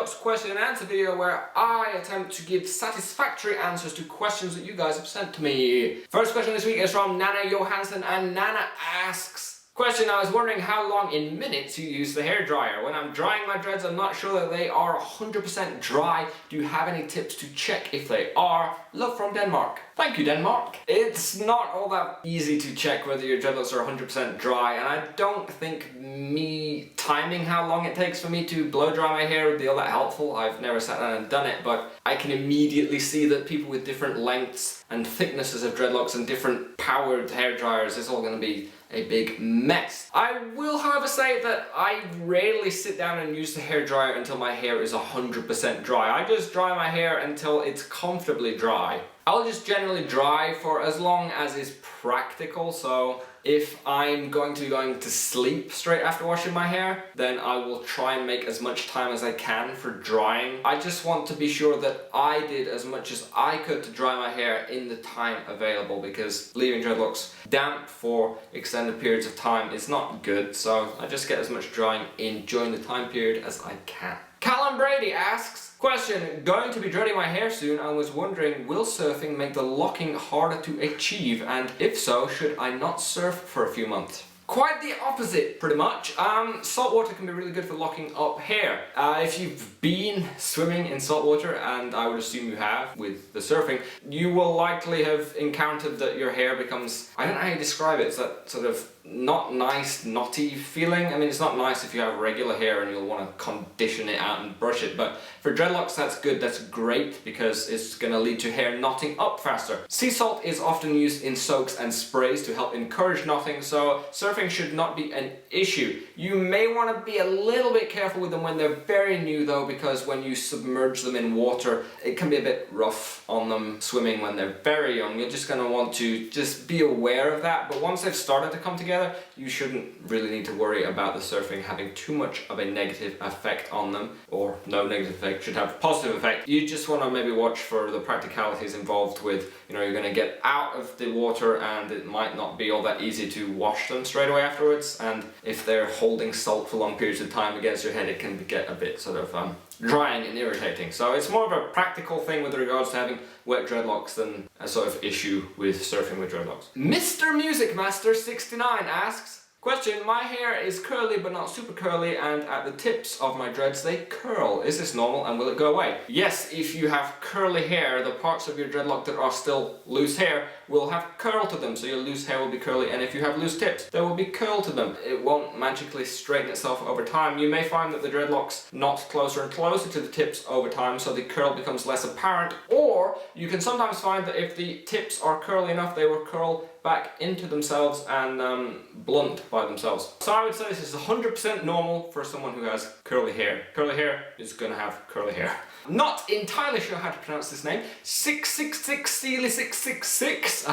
Dreadlocks Question and Answer video where I attempt to give satisfactory answers to questions that you guys have sent to me. First question this week is from Nanna Johansen, and Nanna asks, question, I was wondering how long in minutes you use the hairdryer. When I'm drying my dreads, I'm not sure that they are 100% dry. Do you have any tips to check if they are? Love from Denmark. Thank you, Denmark. It's not all that easy to check whether your dreadlocks are 100% dry, and I don't think me timing how long it takes for me to blow dry my hair would be all that helpful. I've never sat down and done it, but I can immediately see that people with different lengths and thicknesses of dreadlocks and different powered hair dryers, it's all going to be a big mess. I will, however, say that I rarely sit down and use the hairdryer until my hair is 100% dry. I just dry my hair until it's comfortably dry. I'll just generally dry for as long as is practical, so if I'm going to be going to sleep straight after washing my hair, then I will try and make as much time as I can for drying. I just want to be sure that I did as much as I could to dry my hair in the time available, because leaving dreadlocks damp for extended periods of time is not good, so I just get as much drying in during the time period as I can. Callum Brady asks, question, going to be dreading my hair soon and was wondering, will surfing make the locking harder to achieve, and if so, should I not surf for a few months? Quite the opposite, pretty much. Salt water can be really good for locking up hair. If you've been swimming in salt water, and I would assume you have with the surfing, you will likely have encountered that your hair becomes, I don't know how you describe it, it's that sort of not nice, knotty feeling. I mean, it's not nice if you have regular hair and you'll want to condition it out and brush it, but for dreadlocks that's good, that's great, because it's going to lead to hair knotting up faster. Sea salt is often used in soaks and sprays to help encourage knotting, so surfing should not be an issue. You may want to be a little bit careful with them when they're very new though, because when you submerge them in water, it can be a bit rough on them swimming when they're very young. You're just going to want to just be aware of that, but once they've started to come together, you shouldn't really need to worry about the surfing having too much of a negative effect on them, or no negative effect, should have a positive effect. You just want to maybe watch for the practicalities involved with, you know, you're going to get out of the water and it might not be all that easy to wash them straight away afterwards, and if they're holding salt for long periods of time against your head, it can get a bit sort of drying and irritating. So it's more of a practical thing with regards to having wet dreadlocks than a sort of issue with surfing with dreadlocks. Mr. Music Master 69 asks, question, my hair is curly but not super curly, and at the tips of my dreads they curl. Is this normal and will it go away? Yes, if you have curly hair, the parts of your dreadlock that are still loose hair will have curl to them, so your loose hair will be curly, and if you have loose tips, there will be curl to them. It won't magically straighten itself over time. You may find that the dreadlocks knot closer and closer to the tips over time, so the curl becomes less apparent, or you can sometimes find that if the tips are curly enough, they will curl back into themselves and blunt by themselves. So I would say this is 100% normal for someone who has curly hair. Curly hair is gonna have curly hair. Not entirely sure how to pronounce this name. 666 Sealy 666.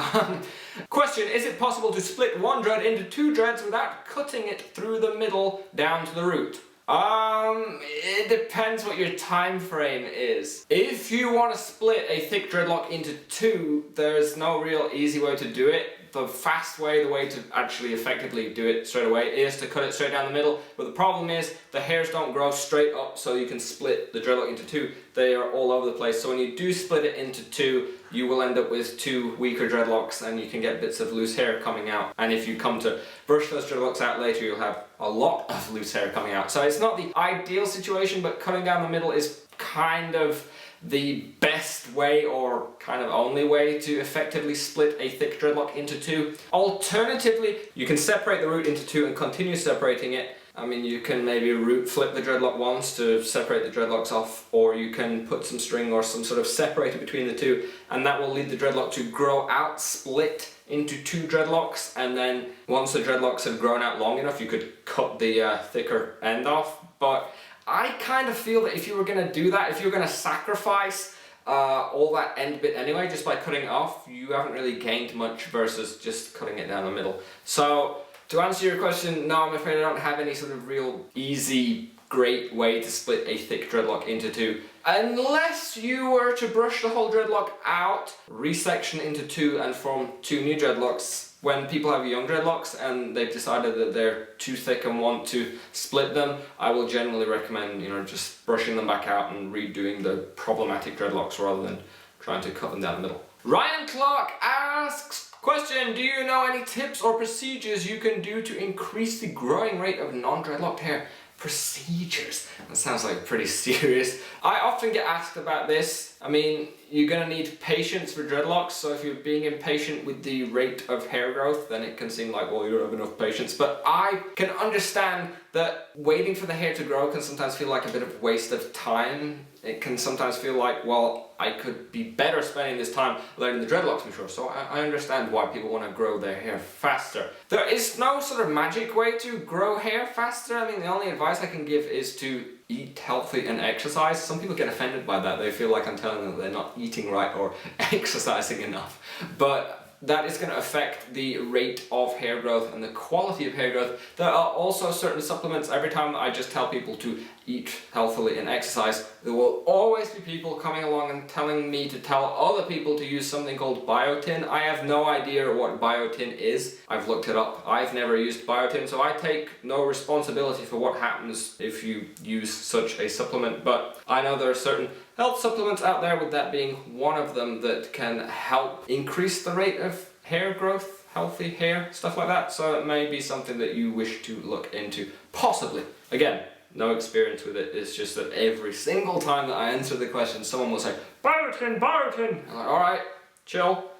Question, is it possible to split one dread into two dreads without cutting it through the middle down to the root? It depends what your time frame is. If you want to split a thick dreadlock into two, there's no real easy way to do it. The fast way, the way to actually effectively do it straight away, is to cut it straight down the middle. But the problem is the hairs don't grow straight up, so you can split the dreadlock into two. They are all over the place. So when you do split it into two, you will end up with two weaker dreadlocks, and you can get bits of loose hair coming out. And if you come to brush those dreadlocks out later, you'll have a lot of loose hair coming out. So it's not the ideal situation, but cutting down the middle is kind of the best way, or kind of only way, to effectively split a thick dreadlock into two. Alternatively, you can separate the root into two and continue separating it. I mean, you can maybe root flip the dreadlock once to separate the dreadlocks off, or you can put some string or some sort of separator between the two, and that will lead the dreadlock to grow out, split into two dreadlocks, and then once the dreadlocks have grown out long enough, you could cut the thicker end off. But I kind of feel that if you were going to do that, if you were going to sacrifice all that end bit anyway, just by cutting it off, you haven't really gained much versus just cutting it down the middle. So to answer your question, no, I'm afraid I don't have any sort of real easy, great way to split a thick dreadlock into two. Unless you were to brush the whole dreadlock out, resection into two and form two new dreadlocks, when people have young dreadlocks and they've decided that they're too thick and want to split them, I will generally recommend, just brushing them back out and redoing the problematic dreadlocks rather than trying to cut them down the middle. Ryan Clarke asks, question, do you know any tips or procedures you can do to increase the growing rate of non-dreadlocked hair? Procedures? That sounds like pretty serious. I often get asked about this. I mean, you're gonna need patience for dreadlocks, so if you're being impatient with the rate of hair growth, then it can seem like, well, you don't have enough patience. But I can understand that waiting for the hair to grow can sometimes feel like a bit of a waste of time. It can sometimes feel like, well, I could be better spending this time letting the dreadlocks mature. So I understand why people want to grow their hair faster. There is no sort of magic way to grow hair faster. I mean, the only advice I can give is to eat healthy and exercise. Some people get offended by that. They feel like I'm telling them they're not eating right or exercising enough. But that is going to affect the rate of hair growth and the quality of hair growth. There are also certain supplements. Every time I just tell people to eat healthily and exercise, there will always be people coming along and telling me to tell other people to use something called biotin. I have no idea what biotin is. I've looked it up. I've never used biotin, so I take no responsibility for what happens if you use such a supplement. But I know there are certain health supplements out there, with that being one of them, that can help increase the rate of hair growth, healthy hair, stuff like that. So it may be something that you wish to look into, possibly. Again, no experience with it. It's just that every single time that I answer the question, someone will say, biotin, biotin. I'm like, alright, chill.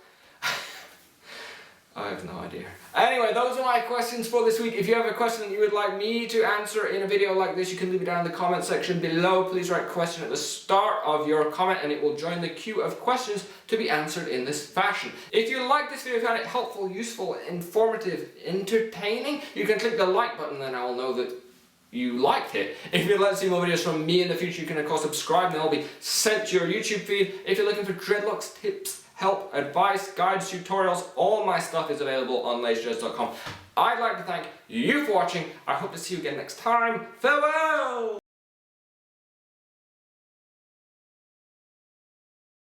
I have no idea. Anyway, those are my questions for this week. If you have a question that you would like me to answer in a video like this, you can leave it down in the comment section below. Please write question at the start of your comment and it will join the queue of questions to be answered in this fashion. If you like this video, found it helpful, useful, informative, entertaining, you can click the like button, then I will know that you liked it. If you'd like to see more videos from me in the future, you can of course subscribe and they'll be sent to your YouTube feed. If you're looking for dreadlocks tips, help, advice, guides, tutorials, all my stuff is available on lazydreads.com. I'd like to thank you for watching. I hope to see you again next time. Farewell!